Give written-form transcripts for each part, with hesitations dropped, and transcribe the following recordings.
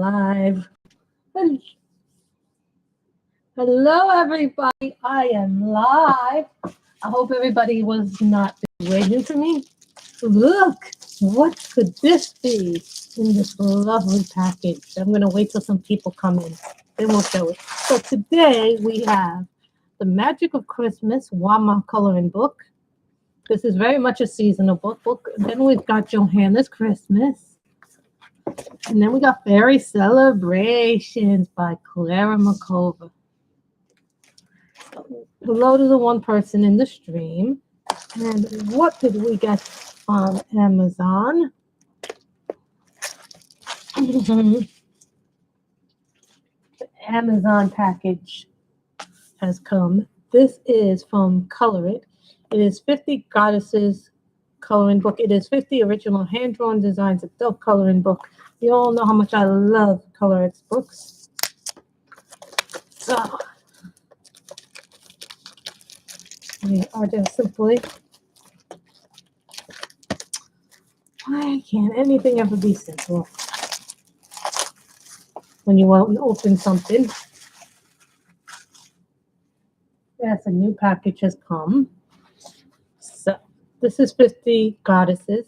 live. Hello, everybody. I am live. I hope everybody was not waiting for me. Look, what could this be in this lovely package? I'm going to wait till some people come in. Then we'll show it. So today we have The Magic of Christmas Wama coloring book. This is very much a seasonal book. Then we've got Johanna's Christmas. And then we got Fairy Celebrations by Clara Makova. Hello to the one person in the stream. And what did we get on Amazon? The Amazon package has come. This is from Color It. It is 50 Goddesses coloring book. It is 50 original hand-drawn designs adult coloring book. You all know how much I love Color It's books. So we are just simply, why can't anything ever be simple when you want to open something? Yes, a new package has come. So this is 50 Goddesses.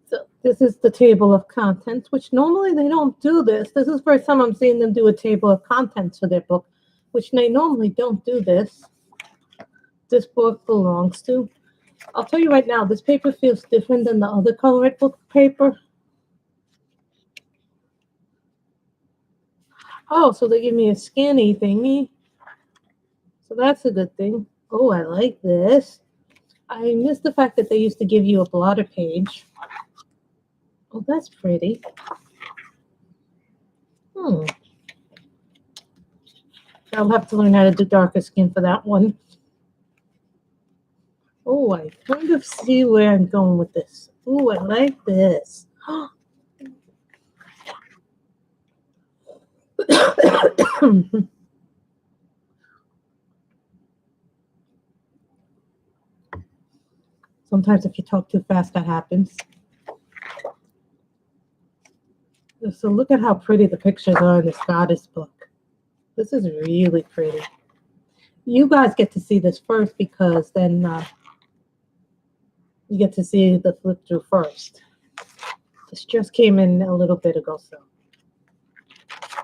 So this is the table of contents, which normally they don't do this. This is the first time I'm seeing them do a table of contents for their book, which they normally don't do this. This book belongs to. I'll tell you right now, this paper feels different than the other Color It book paper. Oh, so they give me a scanny thingy. So that's a good thing. Oh, I like this. I miss the fact that they used to give you a blotter page. Oh, that's pretty. I'll have to learn how to do darker skin for that one. Oh, I kind of see where I'm going with this. Oh, I like this. Sometimes if you talk too fast, that happens. So look at how pretty the pictures are in this goddess book. This is really pretty. You guys get to see this first because then you get to see the flip through first. This just came in a little bit ago, so.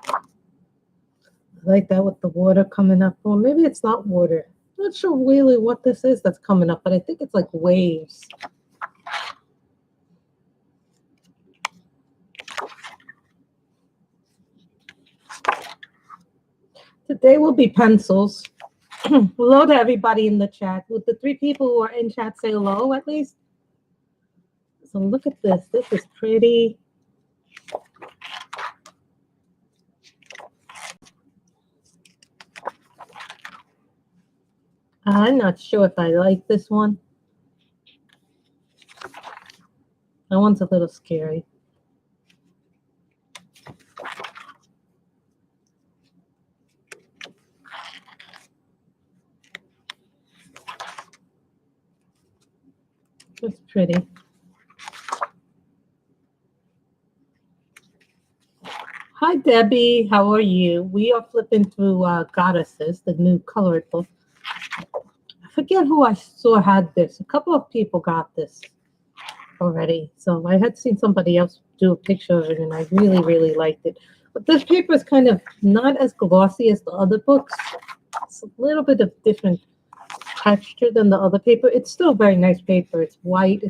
I like that with the water coming up. Well, maybe it's not water. I'm not sure really what this is that's coming up, but I think it's like waves. Today will be pencils. Hello to everybody in the chat. Would the 3 people who are in chat say hello at least? So look at this. This is pretty. I'm not sure if I like this one. That one's a little scary. It's pretty. Hi, Debbie. How are you? We are flipping through Goddesses, the new colored book. I forget who I saw had this. A couple of people got this already. So I had seen somebody else do a picture of it, and I really, really liked it. But this paper is kind of not as glossy as the other books. It's a little bit of different texture than the other paper. It's still very nice paper. It's white.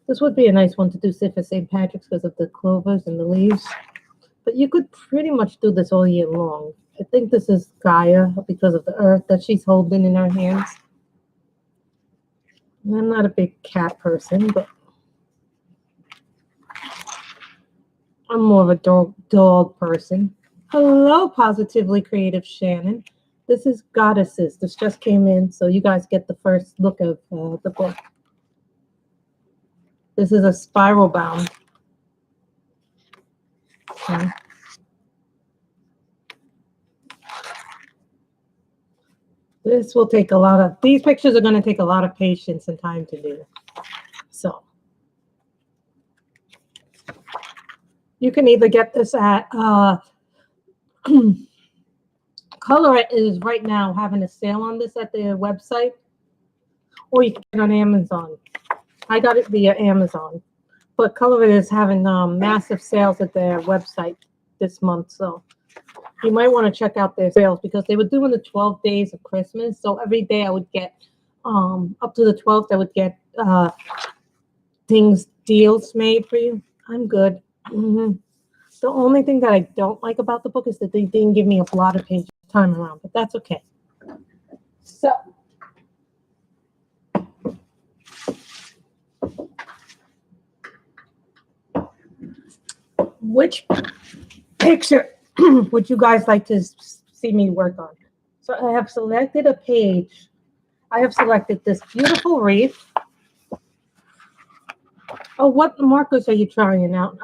This would be a nice one to do for St. Patrick's because of the clovers and the leaves. But you could pretty much do this all year long. I think this is Gaia because of the earth that she's holding in her hands. I'm not a big cat person, but I'm more of a dog person. Hello, Positively Creative Shannon. This is Goddesses. This just came in, so you guys get the first look of the book. This is a spiral bound. Okay. This will take a lot of, these pictures are going to take a lot of patience and time to do. So You can either get this at Color is right now having a sale on this at their website, or you can get it on Amazon. I got it via Amazon, but Color is having massive sales at their website this month, so you might want to check out their sales because they were doing the 12 days of Christmas. So every day I would get up to the 12th, I would get deals made for you. I'm good. The only thing that I don't like about the book is that they didn't give me a lot of pages time around, but that's okay. So which picture would you guys like to see me work on? So I have selected a page. I have selected this beautiful wreath. Oh, what markers are you trying out?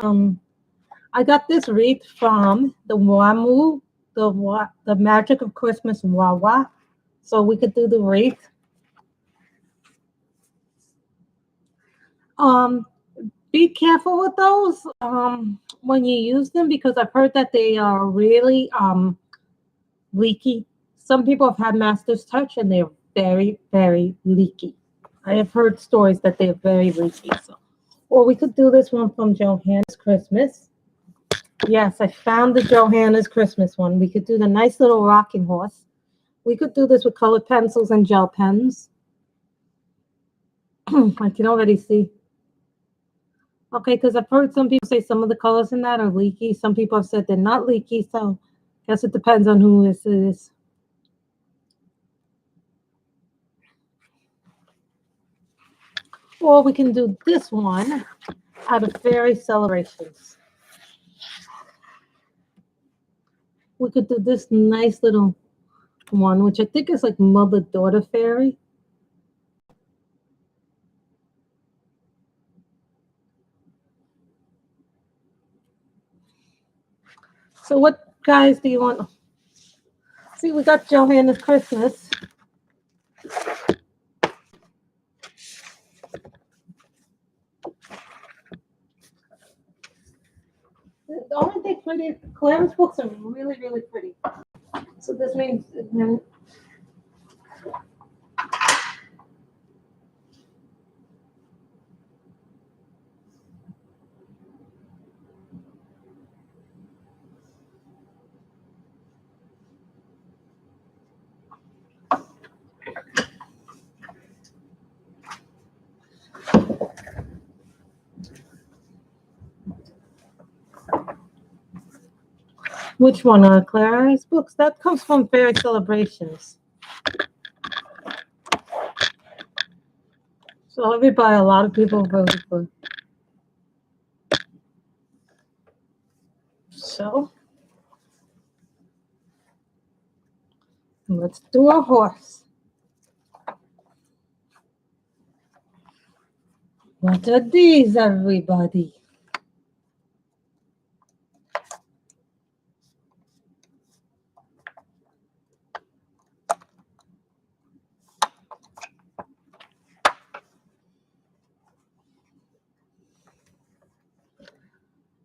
I got this wreath from the Wamu, the Magic of Christmas Wawa. So we could do the wreath. Be careful with those when you use them because I've heard that they are really leaky. Some people have had Master's Touch and they're very, very leaky. I have heard stories that they're very leaky. So, or we could do this one from Johanna's Christmas. Yes, I found the Johanna's Christmas one. We could do the nice little rocking horse. We could do this with colored pencils and gel pens. I can already see. Okay, because I've heard some people say some of the colors in that are leaky. Some people have said they're not leaky, so I guess it depends on who this is. Or we can do this one out of Fairy Celebrations. We could do this nice little one, which I think is like mother-daughter fairy. So what guys do you want? See, we got Johanna's Christmas. The only thing pretty, Claire's books are really, really pretty. So this means which one are Claire's books? That comes from Fairy Celebrations. So everybody, a lot of people voted for. So let's do a horse. What are these, everybody?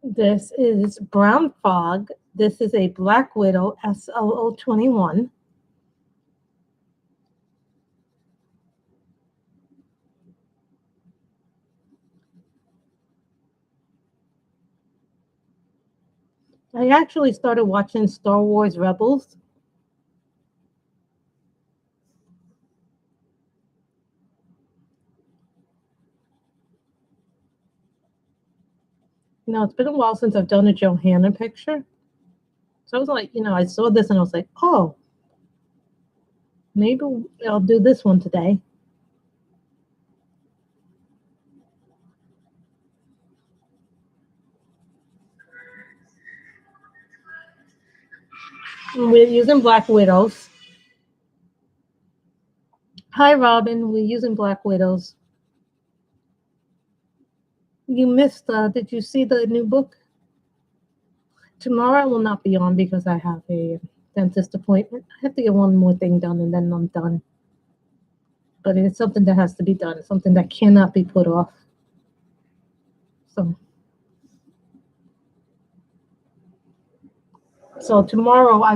This is Brown Fog. This is a Black Widow SLO21. I actually started watching Star Wars Rebels. You know, it's been a while since I've done a Johanna picture. So I was like, you know, I saw this and I was like, oh, maybe I'll do this one today. We're using Black Widows. Hi, Robin. We're using Black Widows. You missed, did you see the new book? Tomorrow I will not be on because I have a dentist appointment. I have to get one more thing done and then I'm done. But it's something that has to be done. It's something that cannot be put off. So So tomorrow I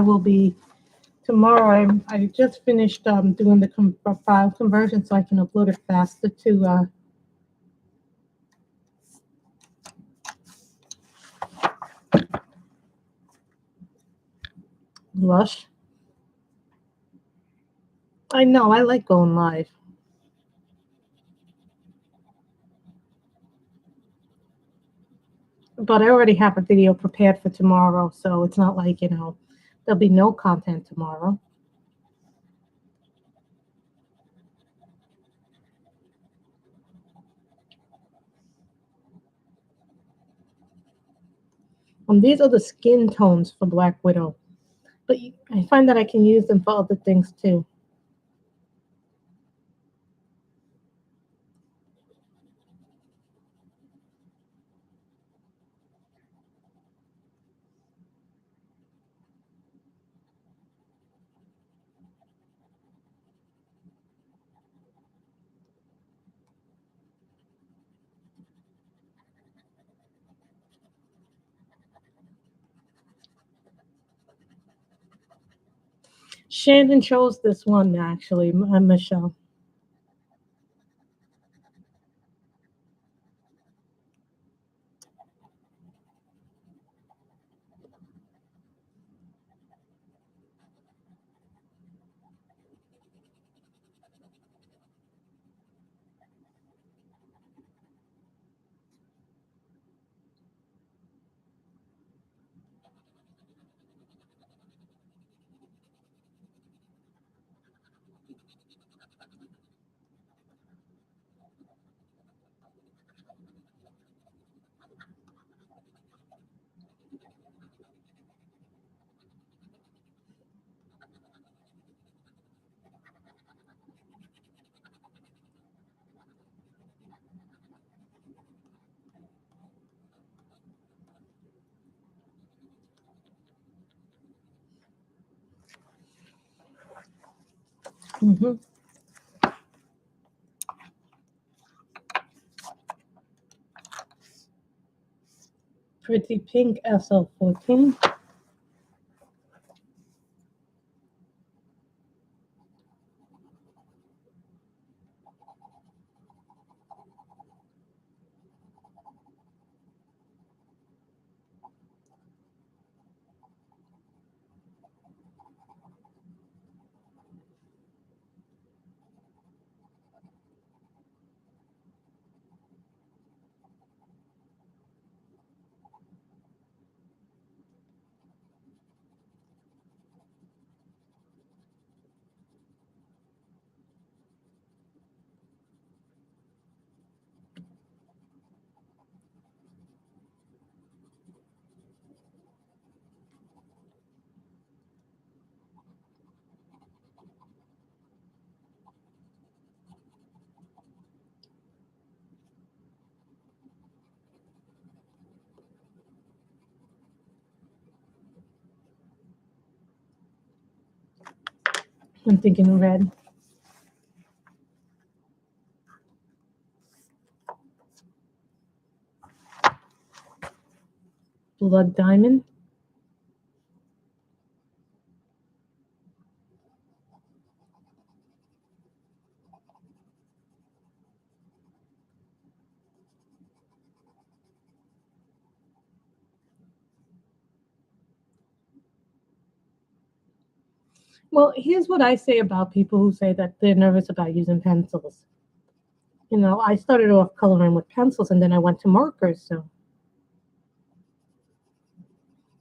just finished doing the file conversion so I can upload it faster to Lush. I know, I like going live. But I already have a video prepared for tomorrow, so it's not like, there'll be no content tomorrow. These are the skin tones for Black Widow. But I find that I can use them for other things too. Shannon chose this one, actually, Michelle. Mm-hmm. Pretty Pink SL14. I'm thinking red. Blood Diamond. Well, here's what I say about people who say that they're nervous about using pencils. I started off coloring with pencils and then I went to markers.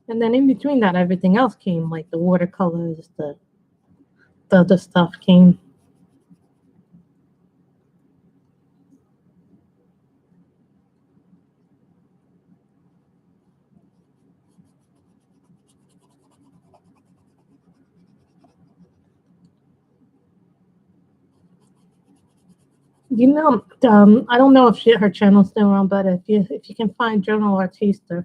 And then in between that, everything else came, like the watercolors, the other stuff came. I don't know if her channel's still around, but if you can find Journal Artista,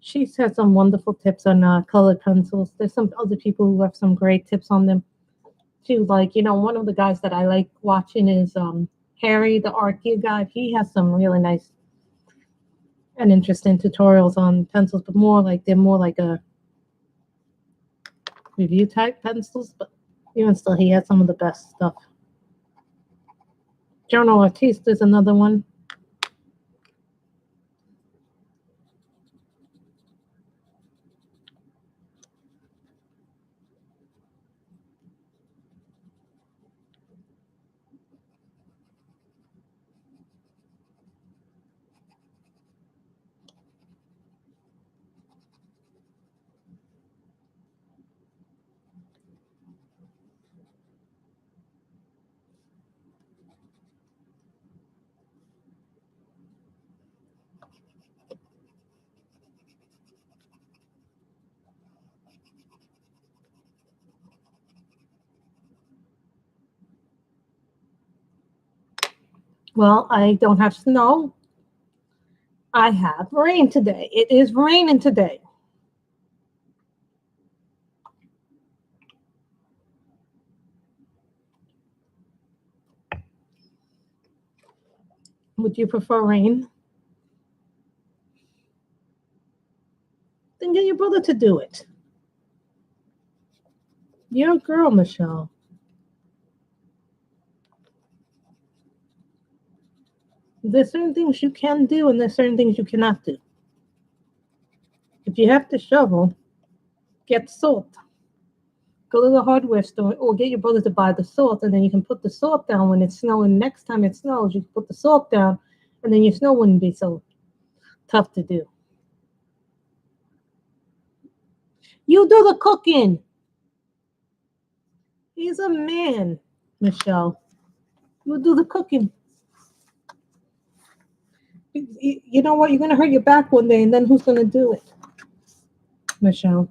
she has some wonderful tips on colored pencils. There's some other people who have some great tips on them too. Like, one of the guys that I like watching is Harry, the art gear guy. He has some really nice and interesting tutorials on pencils, but they're more like a review type pencils, but even still, he has some of the best stuff. Journal Artiste is another one. Well, I don't have snow. I have rain today. It is raining today. Would you prefer rain? Then get your brother to do it. You're a girl, Michelle. There's certain things you can do and there's certain things you cannot do. If you have to shovel, get salt. Go to the hardware store or get your brother to buy the salt, and then you can put the salt down when it's snowing. Next time it snows, you can put the salt down, and then your snow wouldn't be so tough to do. You do the cooking. He's a man, Michelle. You do the cooking. You know what? You're going to hurt your back one day, and then who's going to do it? Michelle.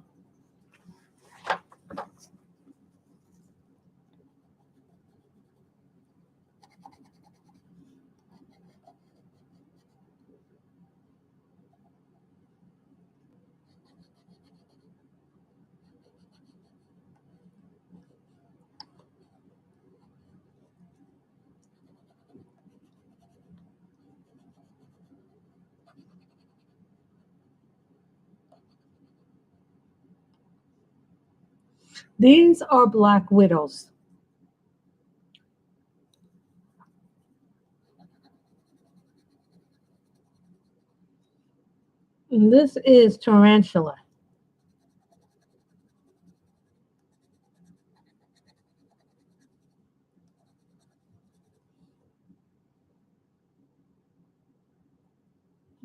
These are black widows. And this is tarantula.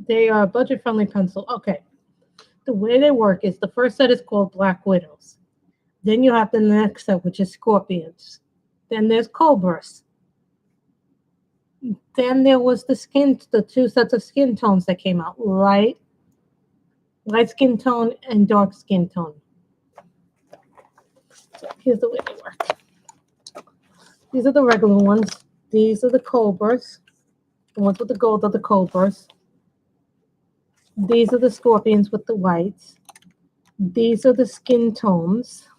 They are budget-friendly pencil. Okay. The way they work is the first set is called Black Widows. Then you have the next set, which is Scorpions. Then there's Cobras. Then there was the two sets of skin tones that came out, light skin tone and dark skin tone. So here's the way they work. These are the regular ones. These are the Cobras. The ones with the gold are the Cobras. These are the Scorpions with the whites. These are the skin tones.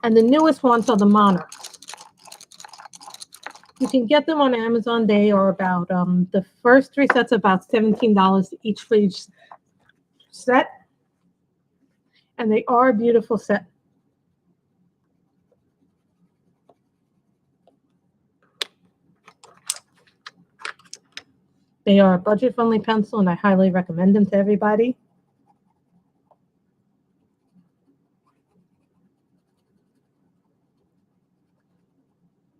And the newest ones are the Monarchs. You can get them on Amazon. They are about, the first three sets are about $17 each for each set. And they are a beautiful set. They are a budget-friendly pencil, and I highly recommend them to everybody.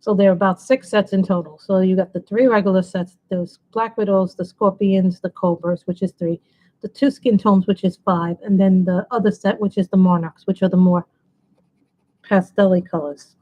So there are about 6 sets in total. So you got the 3 regular sets, those Black Widows, the Scorpions, the Cobras, which is 3, the 2 skin tones, which is 5, and then the other set, which is the Monarchs, which are the more pastel-y colors.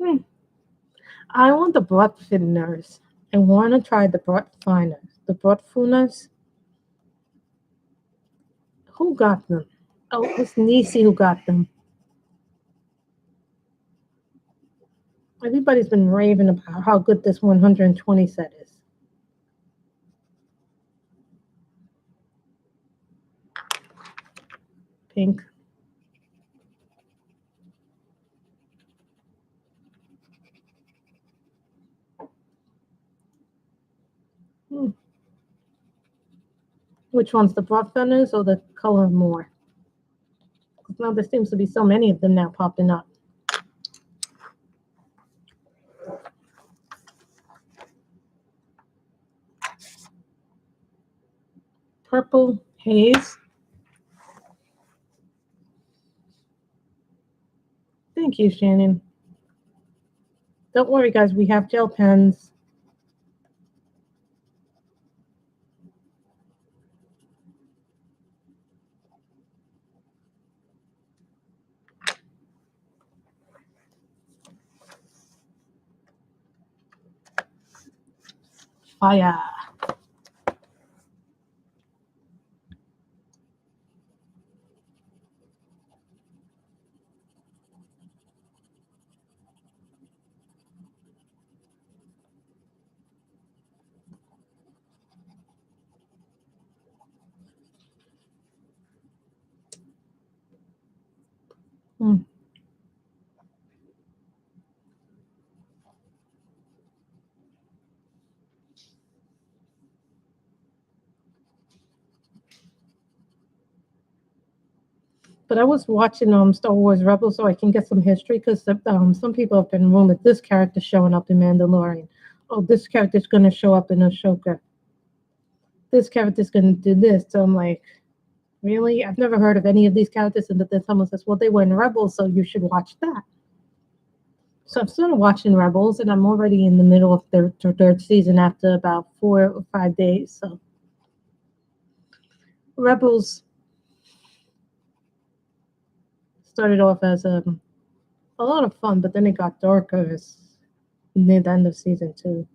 Hmm. I want the broad thinners. I want to try the broad finers. The broad funers. Who got them? Oh, it was Nisi who got them. Everybody's been raving about how good this 120 set is. Pink. Hmm. Which one's the broad thinners or the color more? Now there seems to be so many of them now popping up. Purple haze. Thank you, Shannon. Don't worry, guys. We have gel pens. Fire. Hmm. But I was watching Star Wars Rebels so I can get some history because some people have been rumored this character showing up in Mandalorian. Oh, this character's going to show up in Ashoka. This character's going to do this. So I'm like, really? I've never heard of any of these characters. And then someone says, well, they were in Rebels, so you should watch that. So I'm still watching Rebels, and I'm already in the middle of the third season after about 4 or 5 days. So Rebels started off as a lot of fun, but then it got darker near the end of season 2.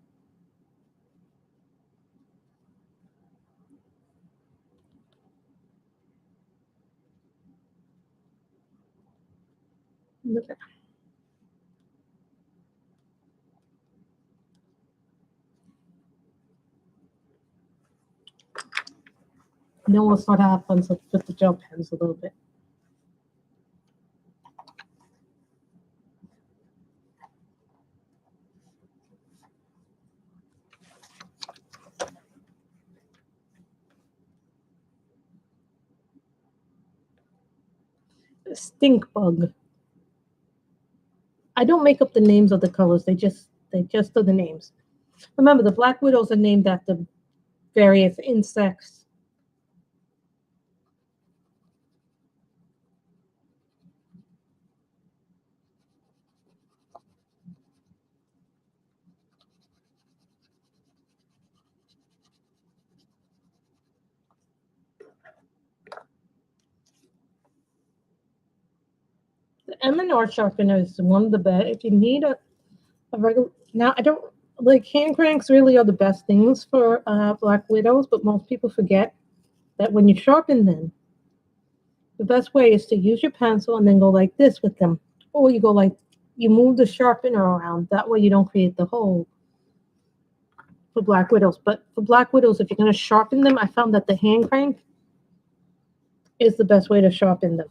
Look at then we'll start to have fun with the gel pens a little bit. Stink bug. I don't make up the names of the colors. They just are the names. Remember, the black widows are named after various insects. The M&R sharpener is one of the best. If you need a regular, now I don't like hand cranks. Really are the best things for black widows, but most people forget that when you sharpen them, the best way is to use your pencil and then go like this with them, or you go like you move the sharpener around. That way you don't create the hole for black widows. But for black widows, if you're going to sharpen them, I found that the hand crank is the best way to sharpen them.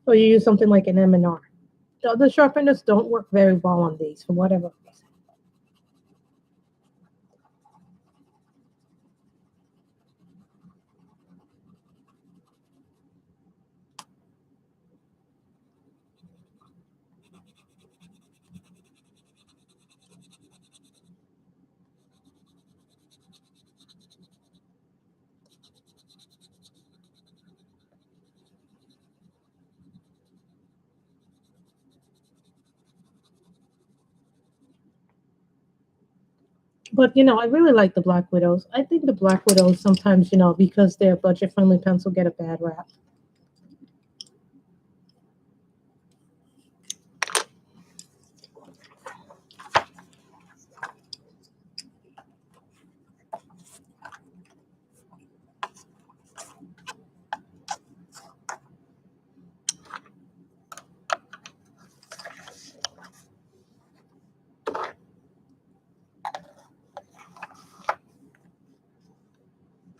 Or you use something like an M&R. The other sharpeners don't work very well on these for whatever reason. But I really like the Black Widows. I think the Black Widows sometimes, because they're budget friendly pencil, get a bad rap.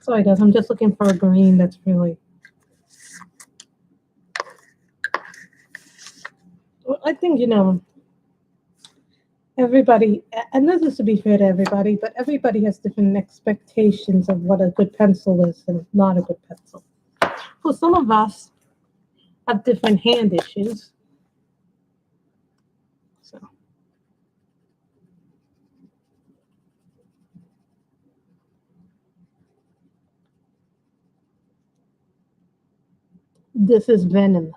Sorry guys, I'm just looking for a green that's really... Well, I think, everybody, and this is to be fair to everybody, but everybody has different expectations of what a good pencil is and not a good pencil. For some of us have different hand issues. So this is Venom.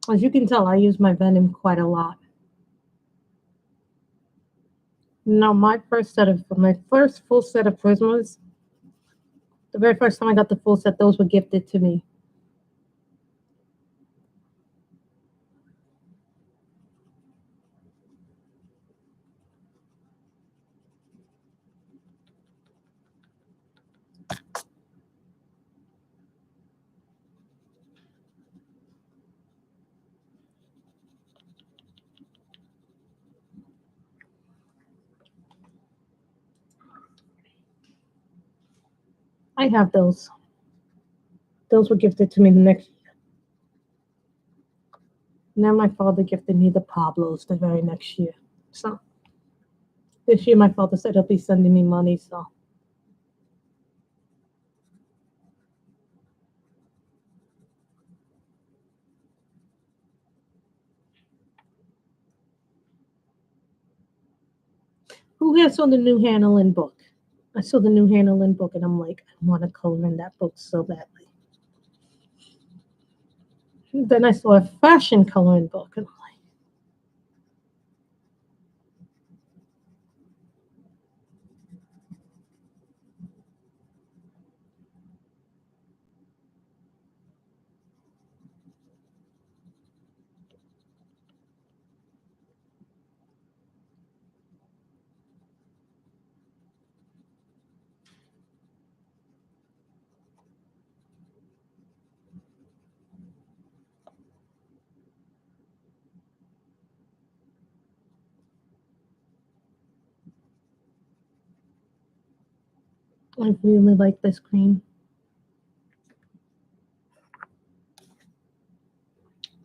As you can tell, I use my Venom quite a lot. No, my first full set of Prismas, the very first time I got the full set, those were gifted to me. I have those. Those were gifted to me the next year. And then my father gifted me the Pablos the very next year. So this year my father said he'll be sending me money, so. Who here saw the new Hannah Lynn book? I saw the new Hannah Lynn book and I'm like, I want to color in that book so badly. Then I saw a fashion coloring book and I'm like, I really like this green.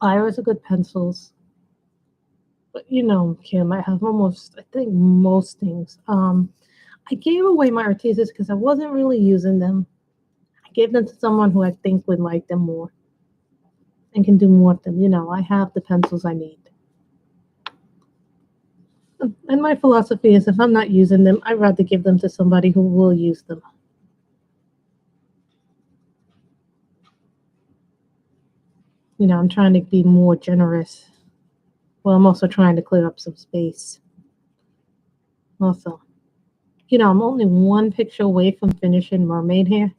Iris are good pencils. But Kim, I have almost, I think, most things. I gave away my Artesis because I wasn't really using them. I gave them to someone who I think would like them more and can do more with them. I have the pencils I need. And my philosophy is if I'm not using them, I'd rather give them to somebody who will use them. I'm trying to be more generous. Well, I'm also trying to clear up some space. Also, I'm only one picture away from finishing Mermaid here.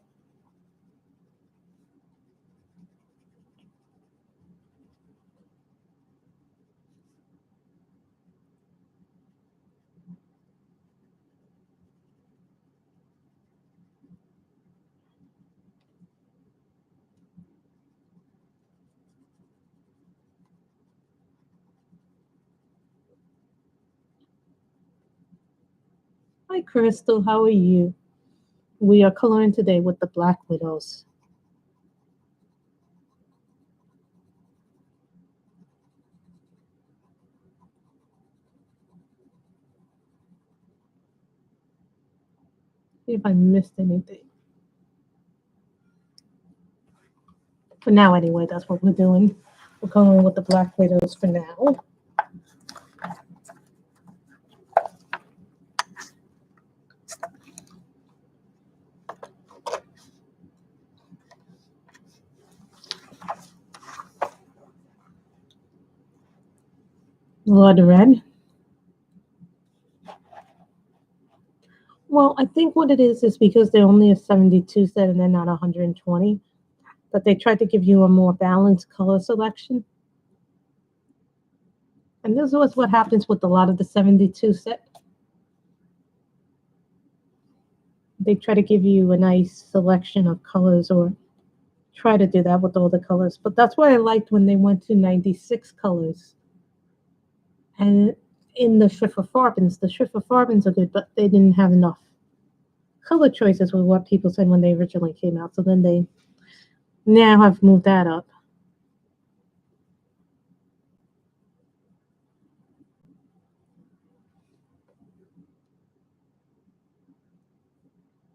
Hi, Crystal. How are you? We are coloring today with the Black Widows. See if I missed anything. For now, anyway, that's what we're doing. We're coloring with the Black Widows for now. Blood red. Well, I think what it is because they're only a 72 set and they're not 120, but they tried to give you a more balanced color selection. And this is what happens with a lot of the 72 set. They try to give you a nice selection of colors or try to do that with all the colors. But that's why I liked when they went to 96 colors. And in the Schiffer Farbens are good, but they didn't have enough color choices with what people said when they originally came out. So then they now have moved that up.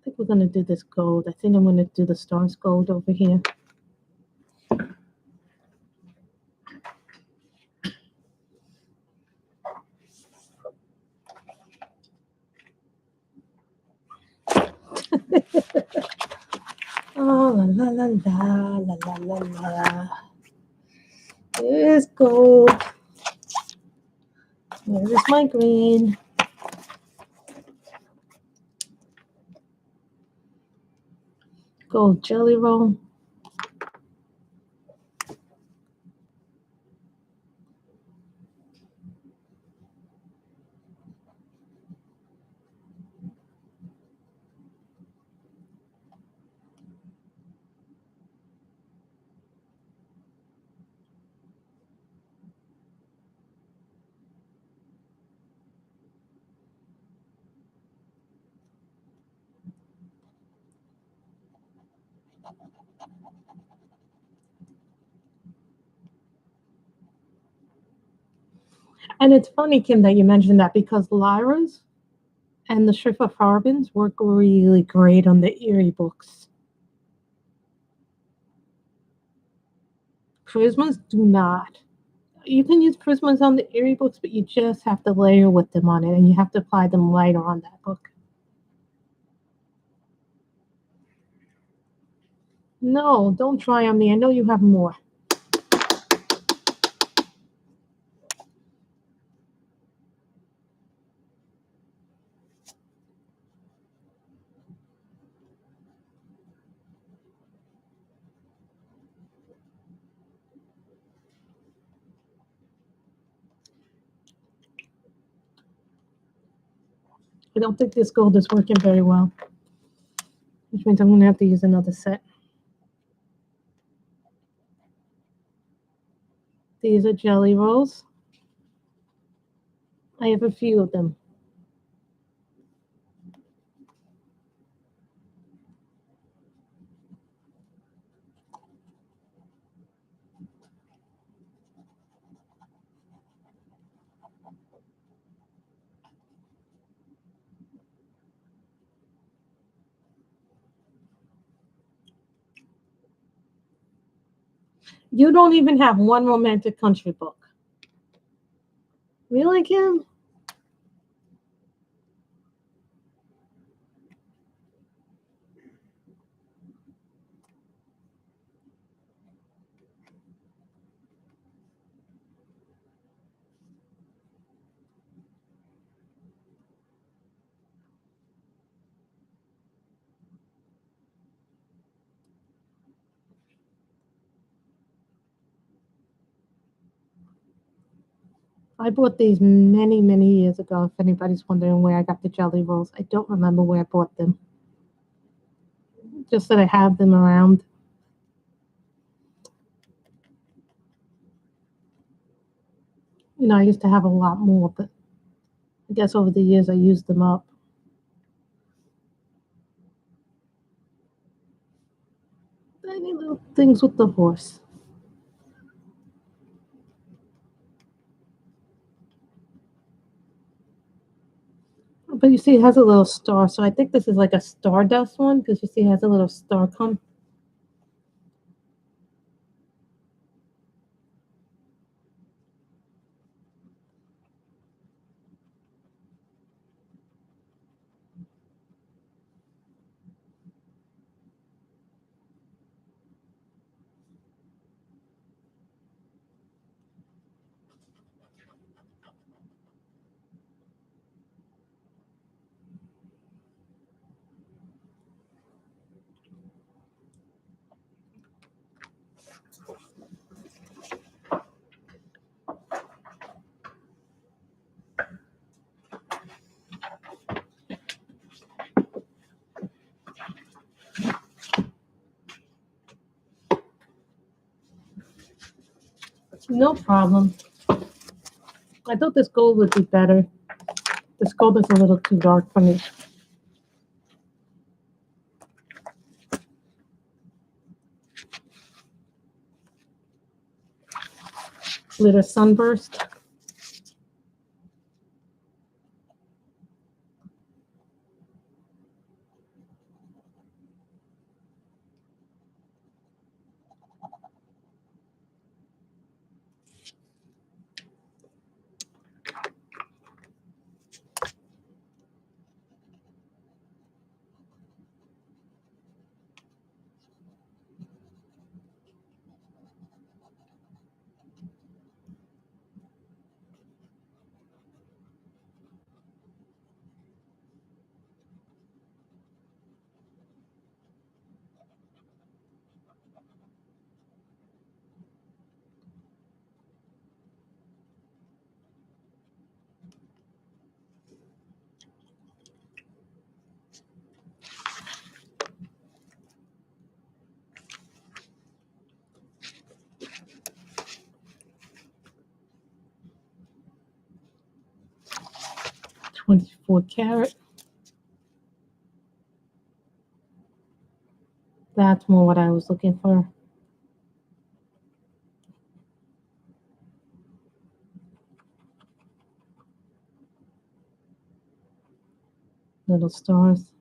I think we're going to do this gold. I think I'm going to do the stars gold over here. Oh, la la la la la la la la. There's gold. Where's my green? Gold jelly roll. And it's funny, Kim, that you mentioned that because Lyra's and the Schiffer Farbens work really great on the Erie books. Prismas do not. You can use prismas on the Erie books, but you just have to layer with them on it, and you have to apply them lighter on that book. No, don't try on me. I know you have more. I don't think this gold is working very well, which means I'm going to have to use another set. These are jelly rolls. I have a few of them. You don't even have one romantic country book. Really, Kim? I bought these many, many years ago. If anybody's wondering where I got the jelly rolls, I don't remember where I bought them. Just that I have them around. You know, I used to have a lot more, but I guess over the years I used them up. Tiny little things with the horse. But you see, it has a little star, so I think this is like a Stardust one because you see, it has a little star come. No problem. I thought this gold would be better. This gold is a little too dark for me. Glitter sunburst. .24 carat. That's more what I was looking for. Little stars.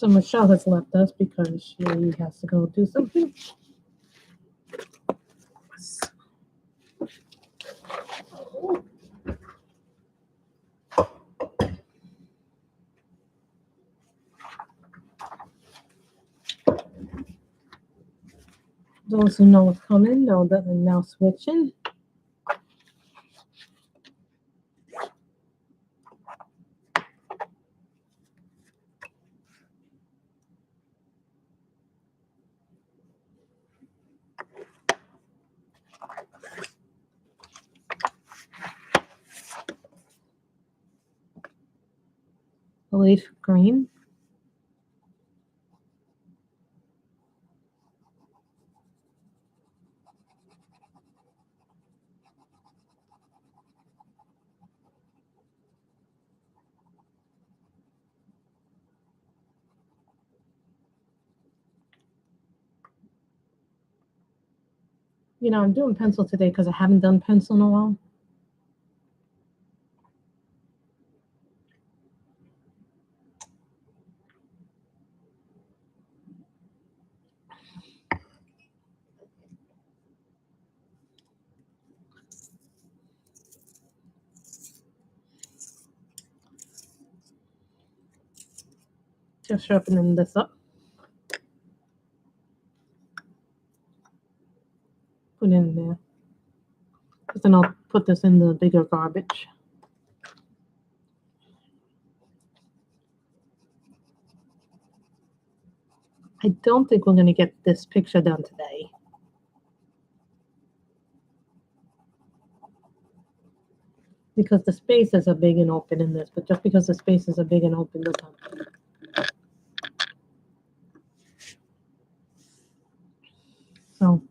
So Michelle has left us because she has to go do something. Those who know what's coming know that I'm now switching. Leaf green. You know, I'm doing pencil today because I haven't done pencil in a while. Just sharpening this up. Put it in there. Because then I'll put this in the bigger garbage. I don't think we're going to get this picture done today. Because the spaces are big and open in this, but just because the spaces are big and open doesn't. So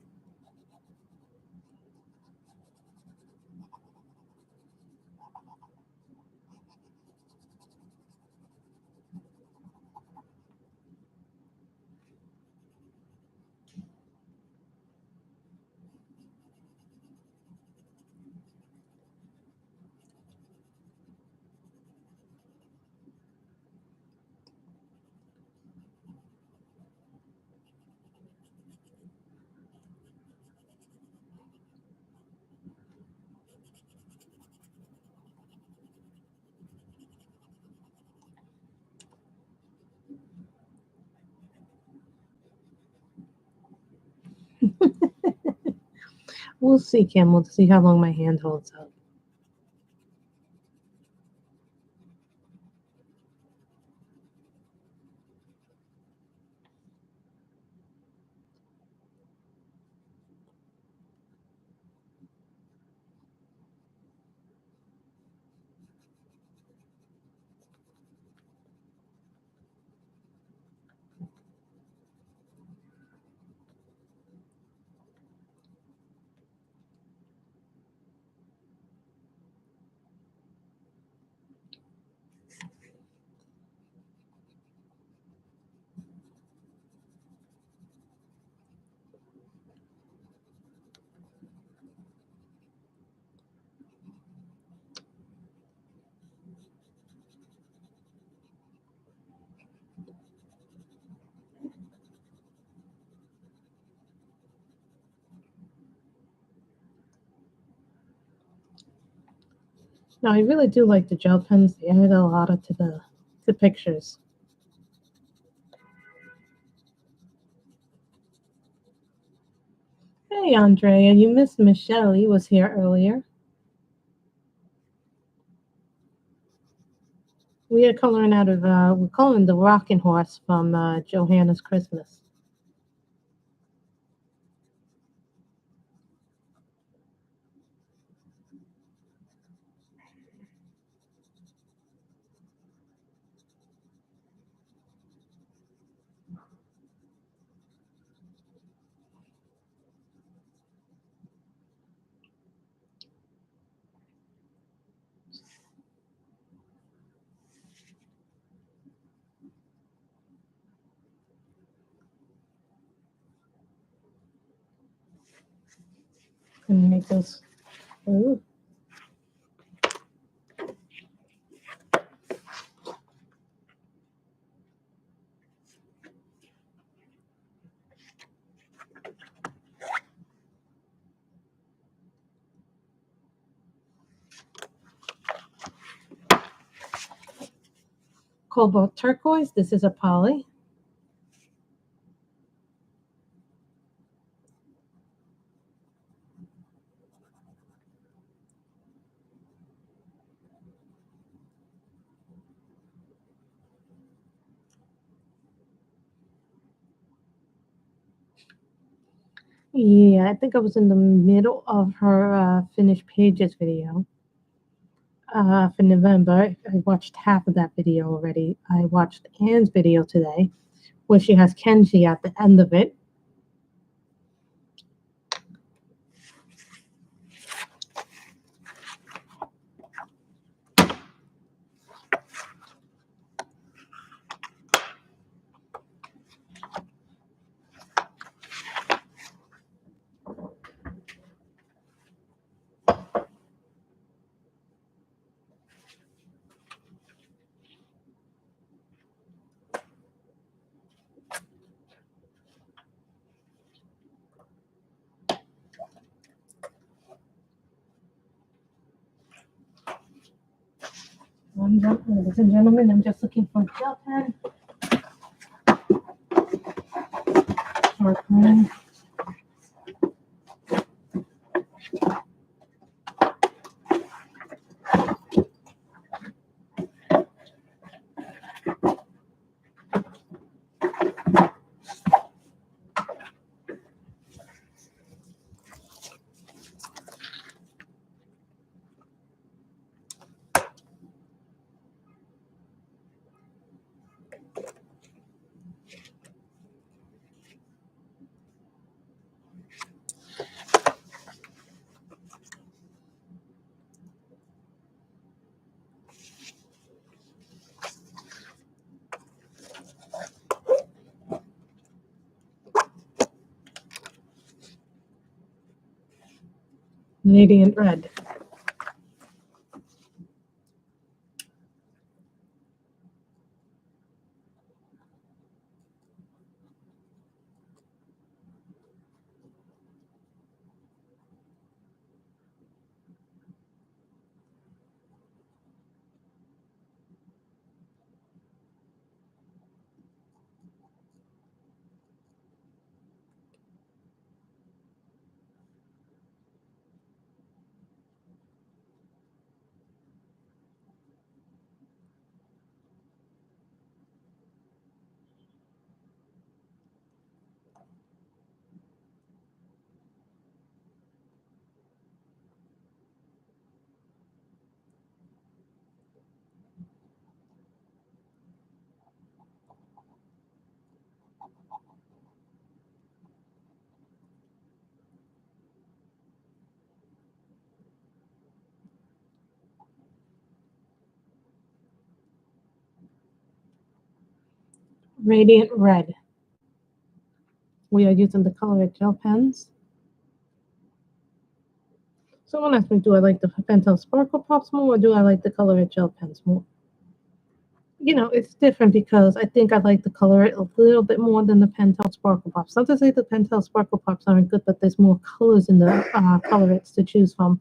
We'll see, Kim. We'll see how long my hand holds up. No, I really do like the gel pens. They added a lot to the pictures. Hey, Andrea, you missed Michelle. He was here earlier. We are coloring out of, we're coloring the Rockin' Horse from Johanna's Christmas. And make those. Ooh. Cobalt turquoise. This is a poly. Yeah, I think I was in the middle of her finished pages video for November. I watched half of that video already. I watched Anne's video today, where she has Kenji at the end of it. Ladies and gentlemen, I'm just looking for a gel pen. Short pen. Radiant red. Radiant Red. We are using the Colored Gel pens. Someone asked me, do I like the Pentel Sparkle Pops more or do I like the Colored Gel pens more? You know, it's different because I think I like the color it a little bit more than the Pentel Sparkle Pops. Not to say the Pentel Sparkle Pops aren't good, but there's more colors in the colorets to choose from.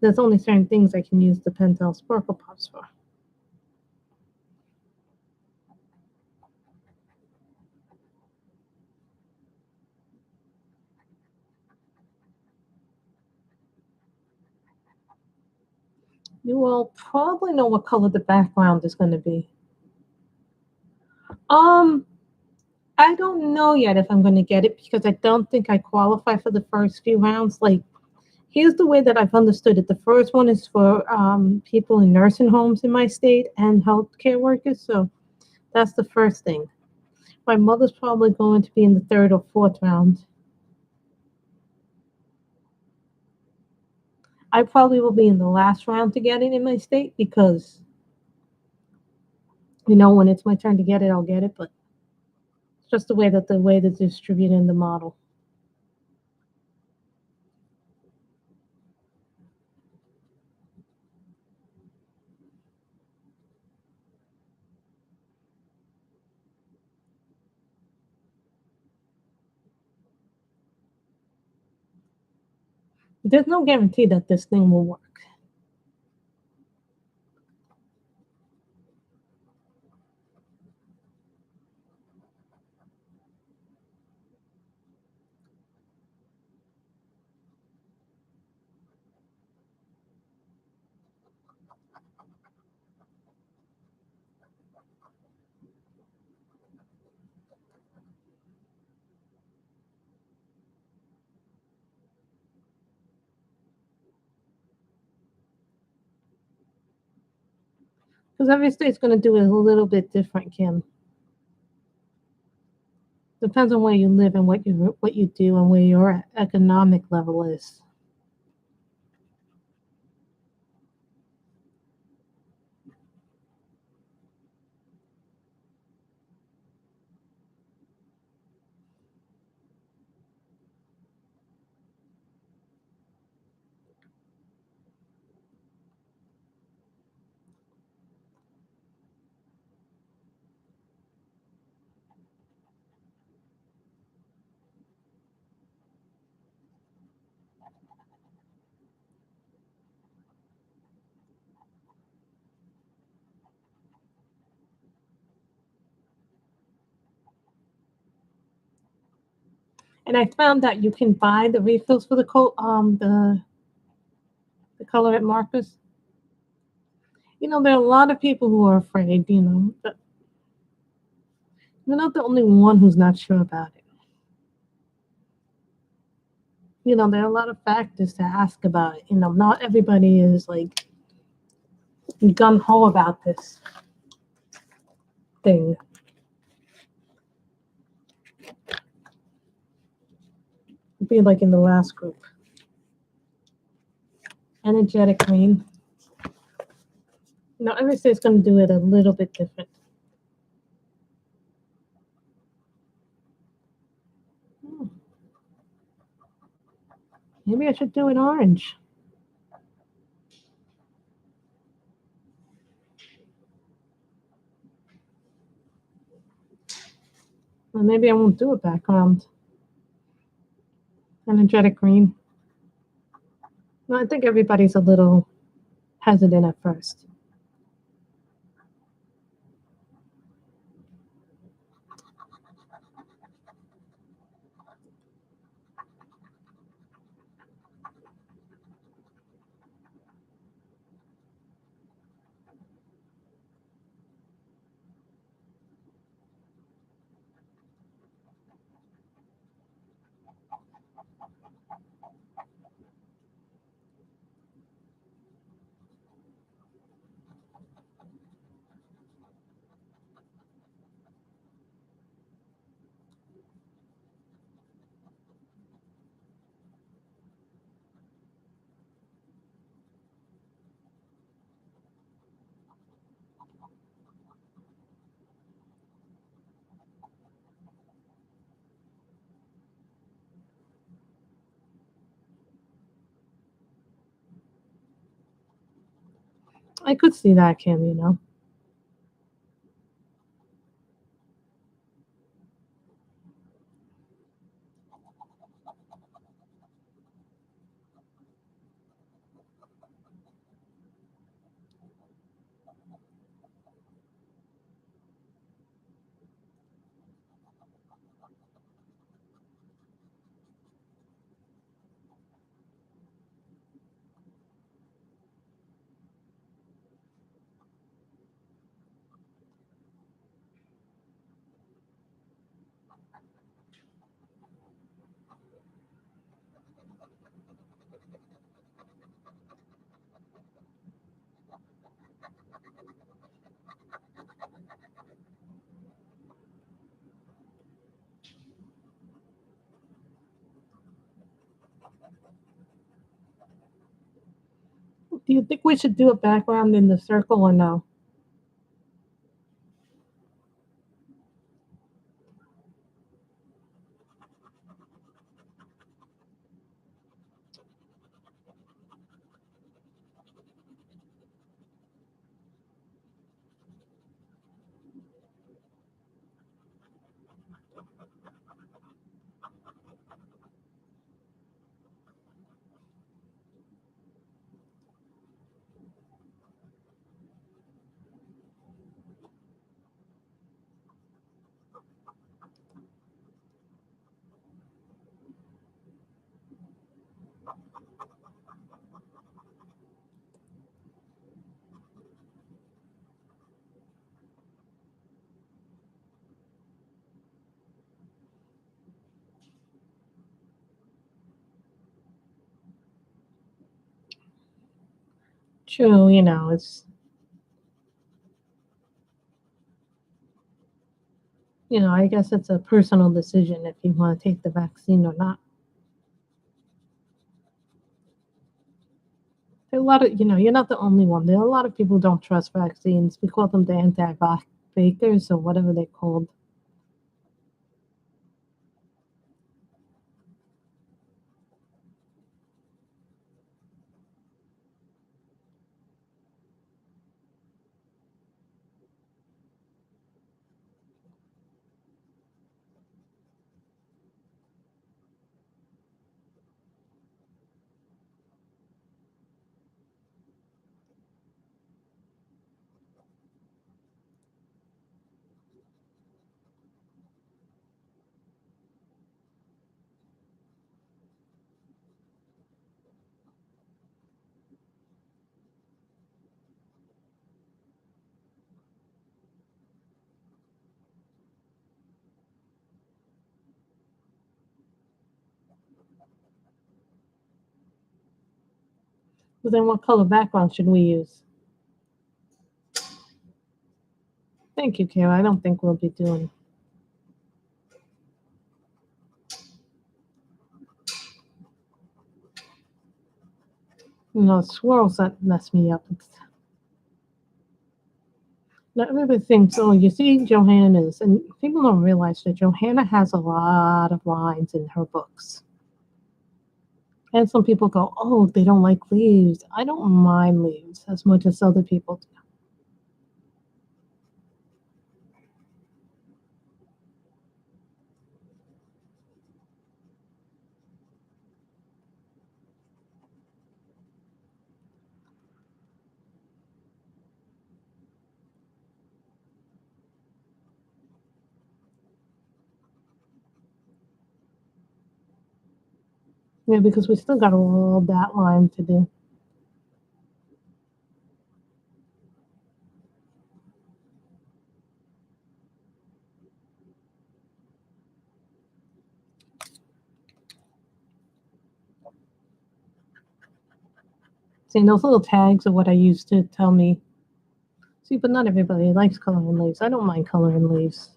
There's only certain things I can use the Pentel Sparkle Pops for. You will probably know what color the background is going to be. Um, I don't know yet if I'm going to get it because I don't think I qualify for the first few rounds. Like, here's the way that I've understood it. The first one is for people in nursing homes in my state and healthcare workers. So that's the first thing. My mother's probably going to be in the third or fourth round. I probably will be in the last round to get it in my state because, you know, when it's my turn to get it, I'll get it. But it's just the way that it's distributed in the model. There's no guarantee that this thing will work. Because every state's going to do it a little bit different, Kim. Depends on where you live and what you do and where your economic level is. And I found that you can buy the refills for the colored markers. You know, there are a lot of people who are afraid. You know, but you're not the only one who's not sure about it. You know, there are a lot of factors to ask about it. You know, not everybody is like gun ho about this thing. Be like in the last group. Energetic green. No, every state's going to do it a little bit different. Maybe I should do it orange. Or maybe I won't do a background. Energetic green. No, I think everybody's a little hesitant at first. I could see that, Kim, you know. Do you think we should do a background in the circle or no? True, you know, it's I guess it's a personal decision if you want to take the vaccine or not. There are a lot of, you're not the only one. There are a lot of people who don't trust vaccines. We call them the anti-vax fakers or whatever they're called. But then what color background should we use? Thank you, Kara. I don't think we'll be doing, swirls that mess me up. Not everybody thinks, oh, you see Johanna's, and people don't realize that Johanna has a lot of lines in her books. And some people go, oh, they don't like leaves. I don't mind leaves as much as other people do. Yeah, because we still got all that line to do. See, those little tags are what I use to tell me. See, but not everybody likes coloring leaves. I don't mind coloring leaves.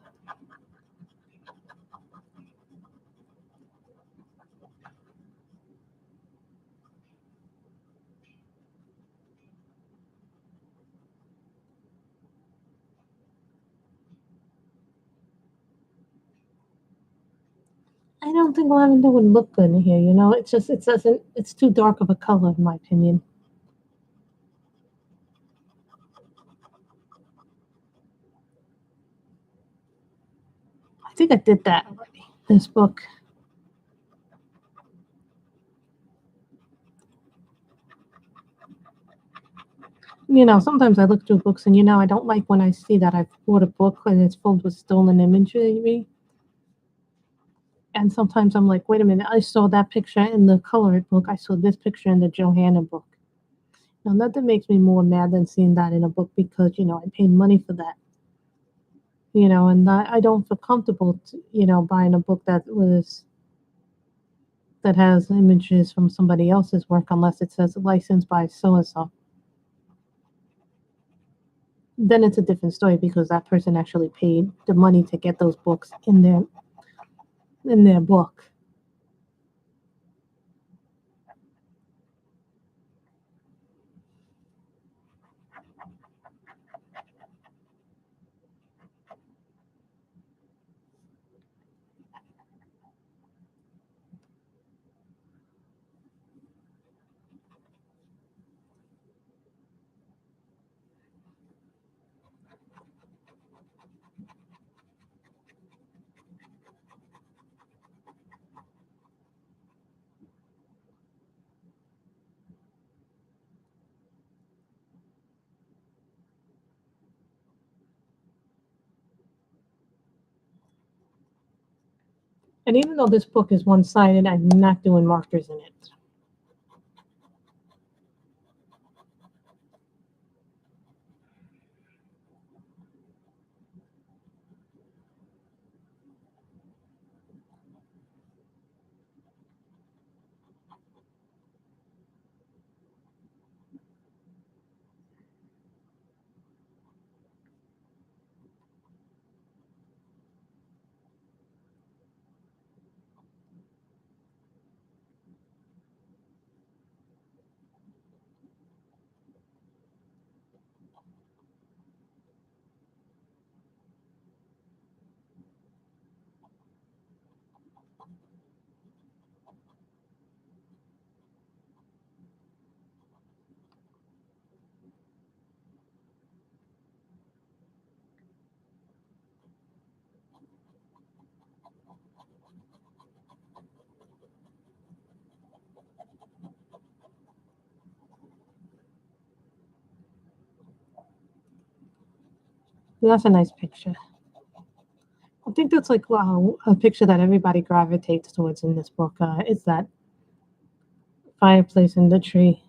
I don't think lavender would look good in here. It's just it doesn't. It's too dark of a color, in my opinion. think I did that already. This book. Sometimes I look through books and, I don't like when I see that I've bought a book and it's filled with stolen imagery. And sometimes I'm like, wait a minute, I saw that picture in the colored book. I saw this picture in the Johanna book. Now, nothing makes me more mad than seeing that in a book because, I paid money for that. And I don't feel comfortable, buying a book that has images from somebody else's work unless it says licensed by so-and-so. Then it's a different story because that person actually paid the money to get those books in their book. And even though this book is one-sided, I'm not doing markers in it. That's a nice picture. I think that's like a picture that everybody gravitates towards in this book. It's that fireplace in the tree.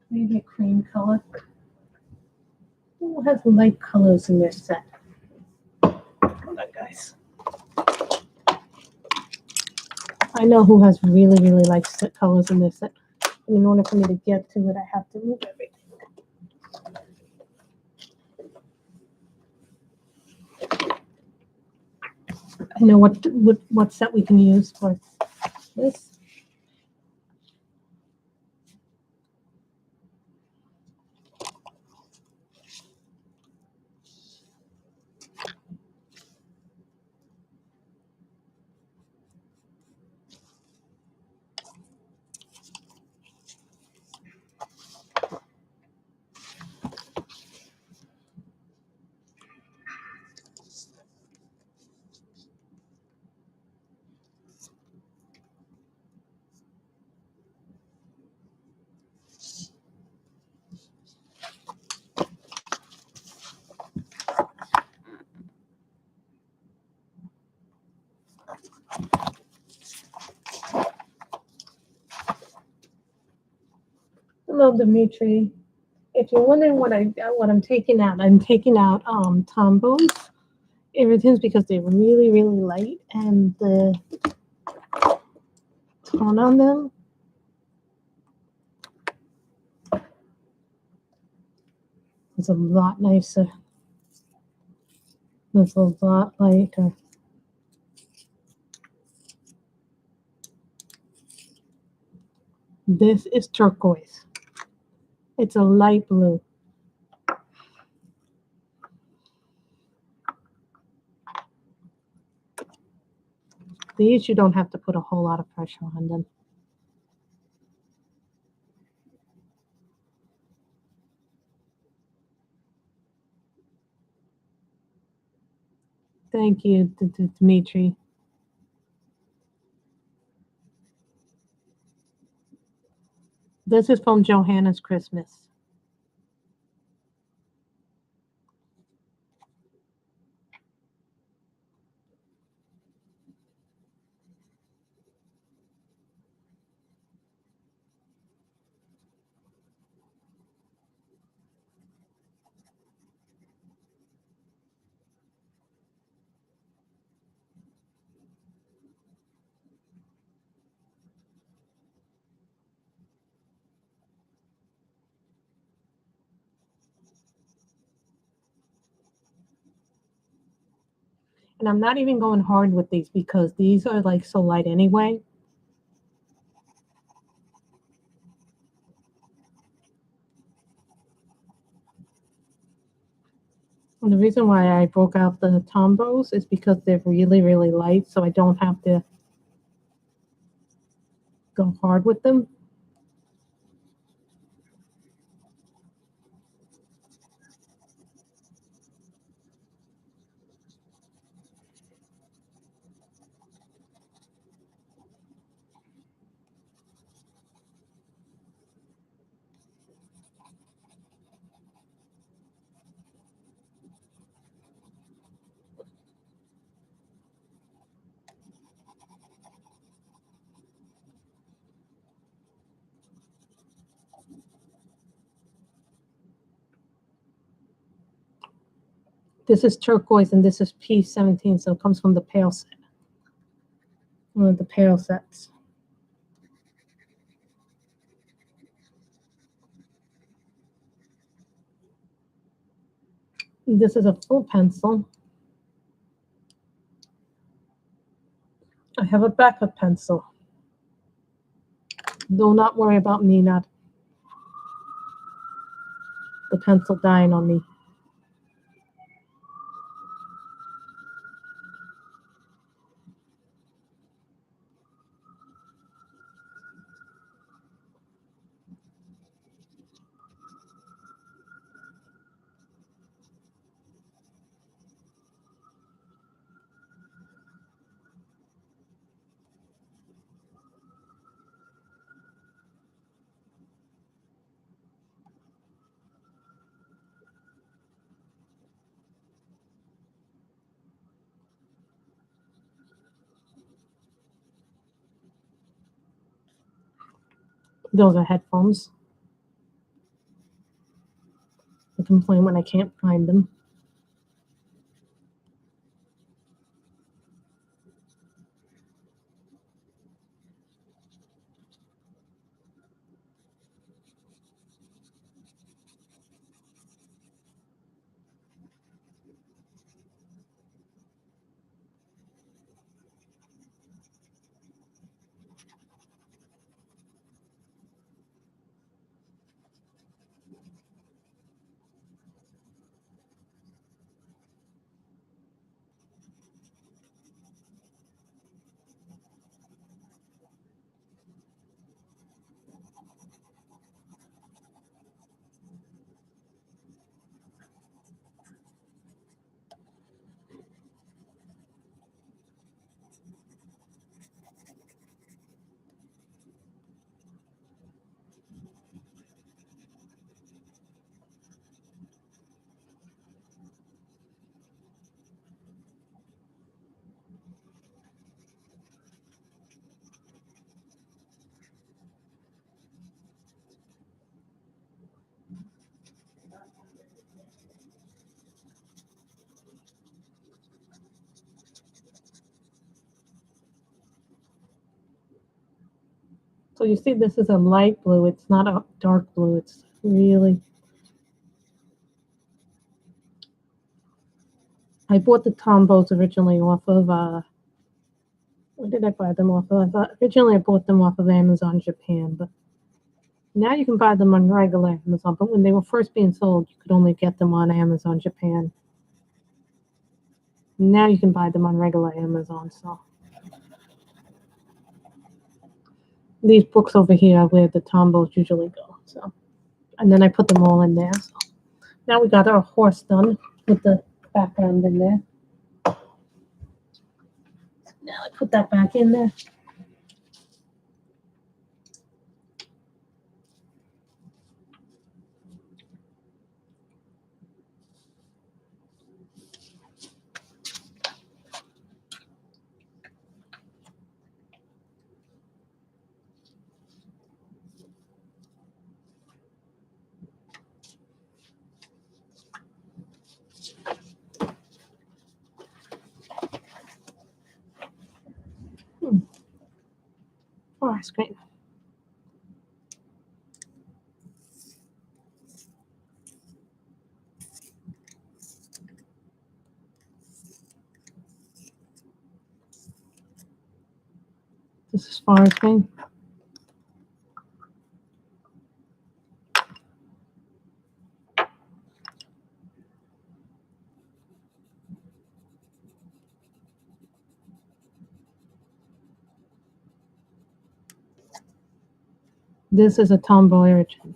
Maybe a cream color. Who has light colors in their set? Hold on, guys. I know who has really, really light colors in their set. And in order for me to get to it, I have to move everything. I know what set we can use for this. Hello, Dimitri. If you're wondering what I'm taking out, I'm taking out Tombo's irritants because they're really, really light, and the tone on them is a lot nicer. It's a lot lighter. This is turquoise. It's a light blue. These you don't have to put a whole lot of pressure on them. Thank you, Dimitri. This is from Johanna's Christmas. And I'm not even going hard with these because these are like so light anyway. And the reason why I broke out the Tombos is because they're really, really light, so I don't have to go hard with them. This is turquoise and this is P17, so it comes from the pale set. One of the pale sets. This is a full pencil. I have a backup pencil. Do not worry about me not the pencil dying on me. Those are headphones. I complain when I can't find them. So you see this is a light blue. It's not a dark blue. It's really... I I bought the Tombos originally off of, where did I buy them off of? Originally I bought them off of Amazon Japan, but now you can buy them on regular Amazon. But when they were first being sold, you could only get them on Amazon Japan. Now you can buy them on regular Amazon. So these books over here are where the Tombos usually go. So, and then I put them all in there. So now we got our horse done with the background in there. Now I put that back in there. Oh, that's great. This is far screen. This is a Tombow origin.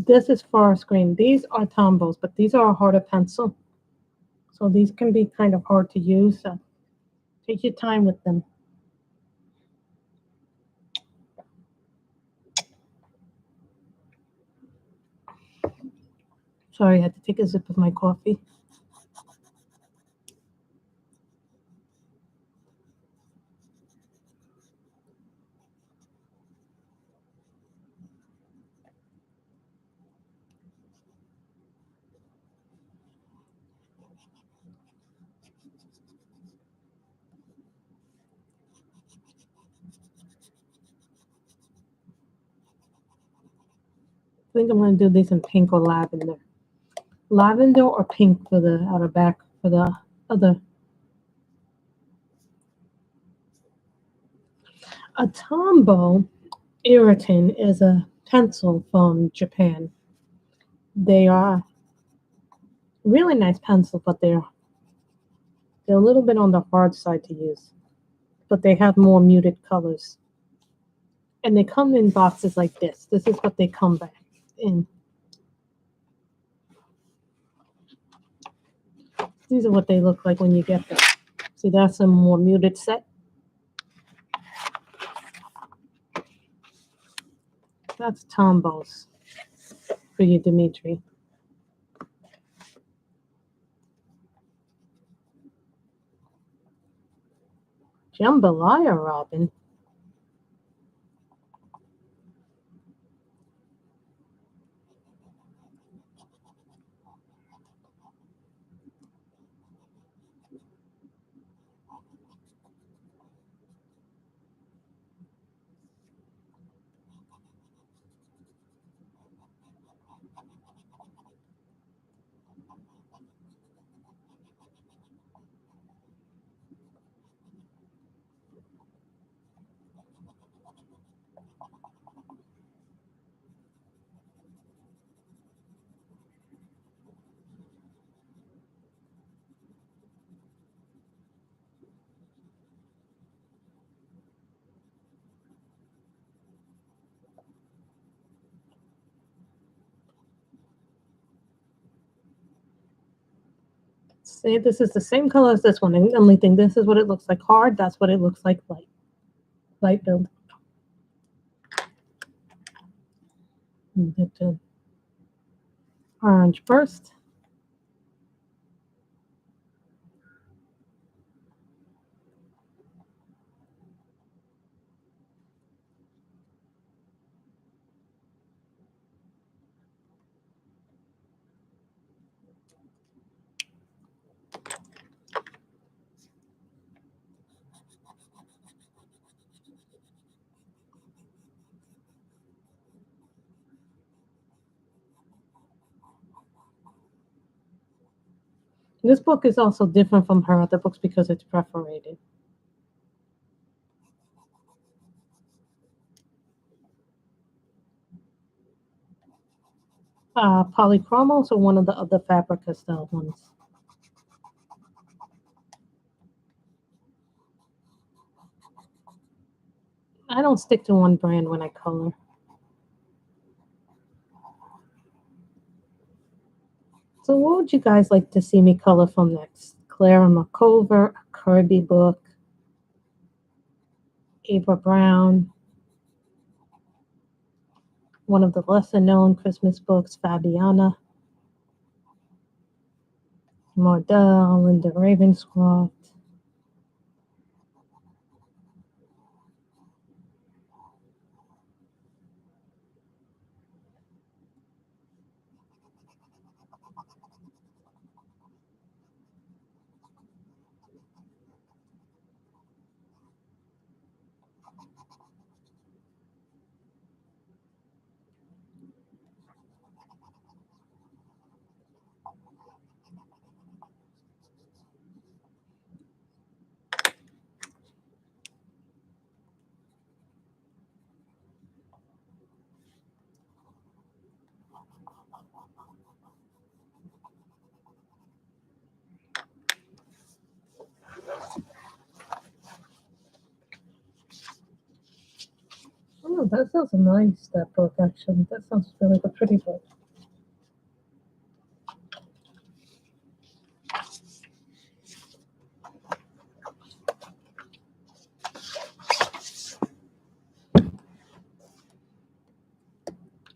This is forest green. These are Tombows, but these are a harder pencil. So these can be kind of hard to use. So take your time with them. Sorry, I had to take a sip of my coffee. I think I'm going to do these in pink or lavender. Lavender or pink for the outer back for the other. A Tombow Irritant is a pencil from Japan. They are really nice pencil, but they're a little bit on the hard side to use. But they have more muted colors. And they come in boxes like this. This is what they come back in. These are what they look like when you get them. See, that's a more muted set. That's Tombows for you, Dimitri. Jambalaya, Robin. See, this is the same color as this one. And the only thing, this is what it looks like hard. That's what it looks like light. Light build. Get the orange first. This book is also different from her other books because it's perforated. Polychromos or one of the other Faber-Castell ones. I don't stick to one brand when I color. So what would you guys like to see me color from next? Clara McCover, a Kirby book, Ava Brown, one of the lesser known Christmas books, Fabiana, Mordell, Linda Ravenscroft. Oh, that sounds nice, that book, actually. That sounds really a pretty book.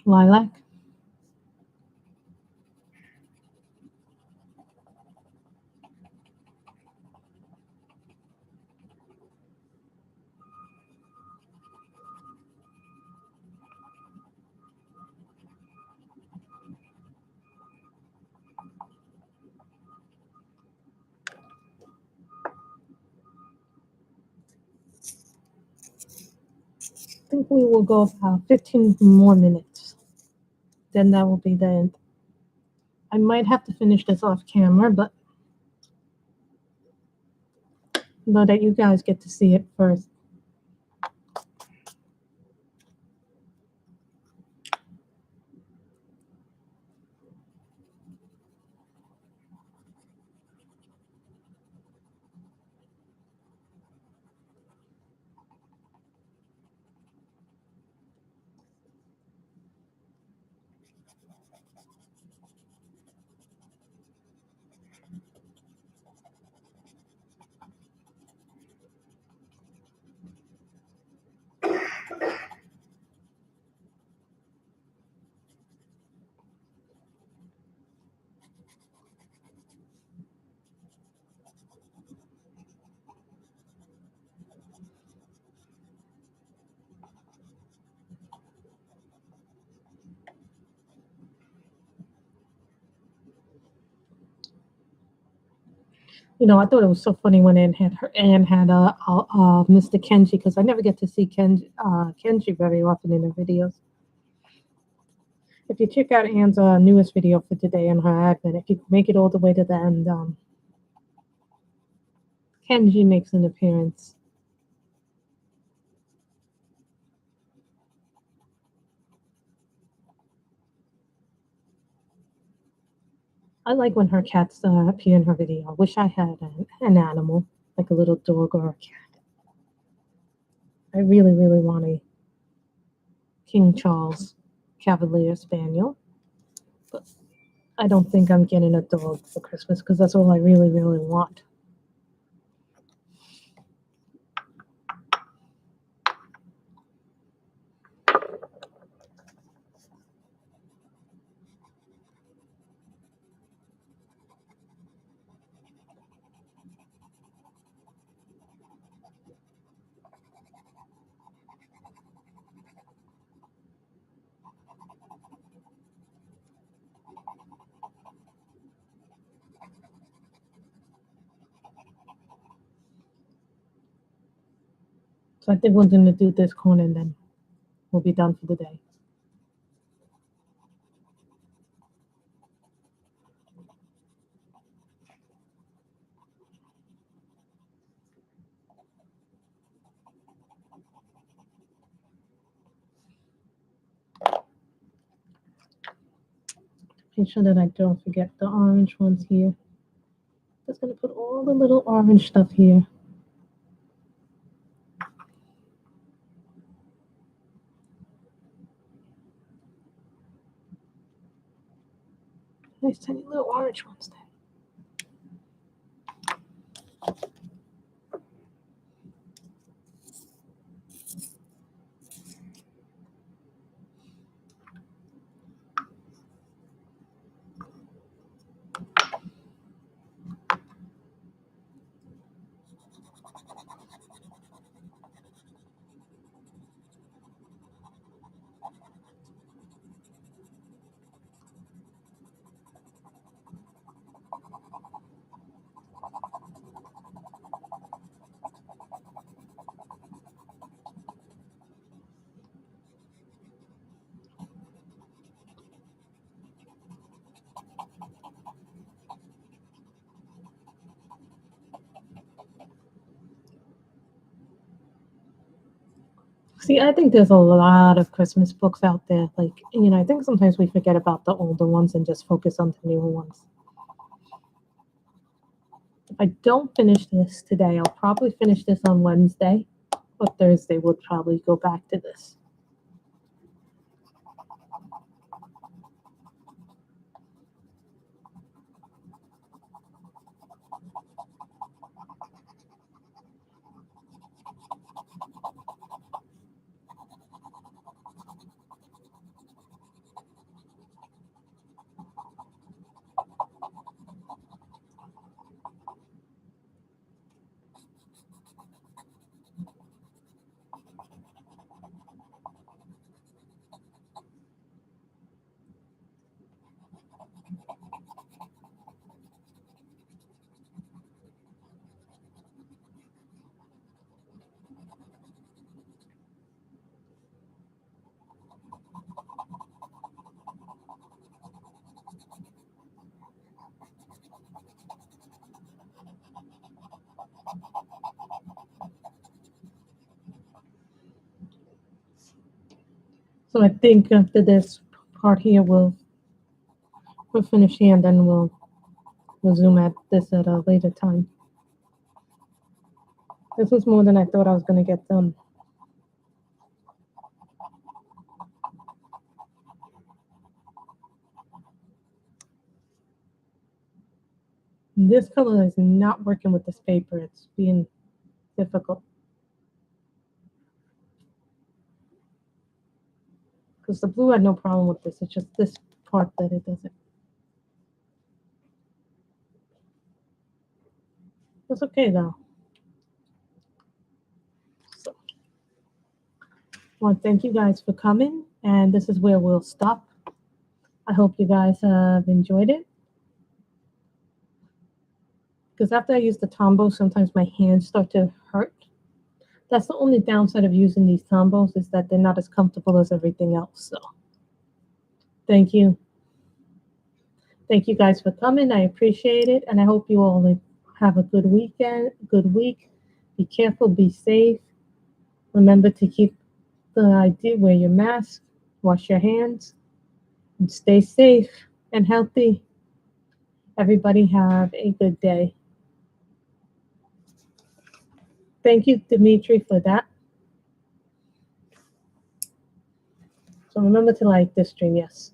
Lilac. I think we will go about 15 more minutes. Then that will be the end. I might have to finish this off camera, but know that you guys get to see it first. You know, I thought it was so funny when Anne had Mr. Kenji, because I never get to see Kenji very often in her videos. If you check out Anne's newest video for today on her admin, if you make it all the way to the end, Kenji makes an appearance. I like when her cats appear in her video. I wish I had an animal, like a little dog or a cat. I really, really want a King Charles Cavalier Spaniel, but I don't think I'm getting a dog for Christmas because that's all I really, really want. So I think we're going to do this corner and then we'll be done for the day. Make sure that I don't forget the orange ones here. Just going to put all the little orange stuff here. Nice tiny little orange ones there. See, I think there's a lot of Christmas books out there. Like, I think sometimes we forget about the older ones and just focus on the newer ones. If I don't finish this today, I'll probably finish this on Wednesday, or Thursday we'll probably go back to this. So I think after this part here, we'll finish here and then we'll zoom at this at a later time. This was more than I thought I was going to get done. This color is not working with this paper. It's being difficult. Because the blue had no problem with this. It's just this part that it doesn't. It's okay though. So, I want to thank you guys for coming. And this is where we'll stop. I hope you guys have enjoyed it. Because after I use the Tombow, sometimes my hands start to hurt. That's the only downside of using these Tombows, is that they're not as comfortable as everything else. So thank you. Thank you guys for coming. I appreciate it. And I hope you all have a good weekend, good week. Be careful, be safe. Remember to keep the idea, wear your mask, wash your hands, and stay safe and healthy. Everybody have a good day. Thank you, Dimitri, for that. So remember to like this stream, yes.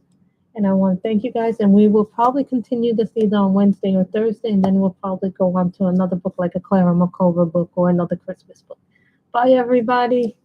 And I want to thank you guys, and we will probably continue this either on Wednesday or Thursday, and then we'll probably go on to another book like a Clara Makova book or another Christmas book. Bye, everybody.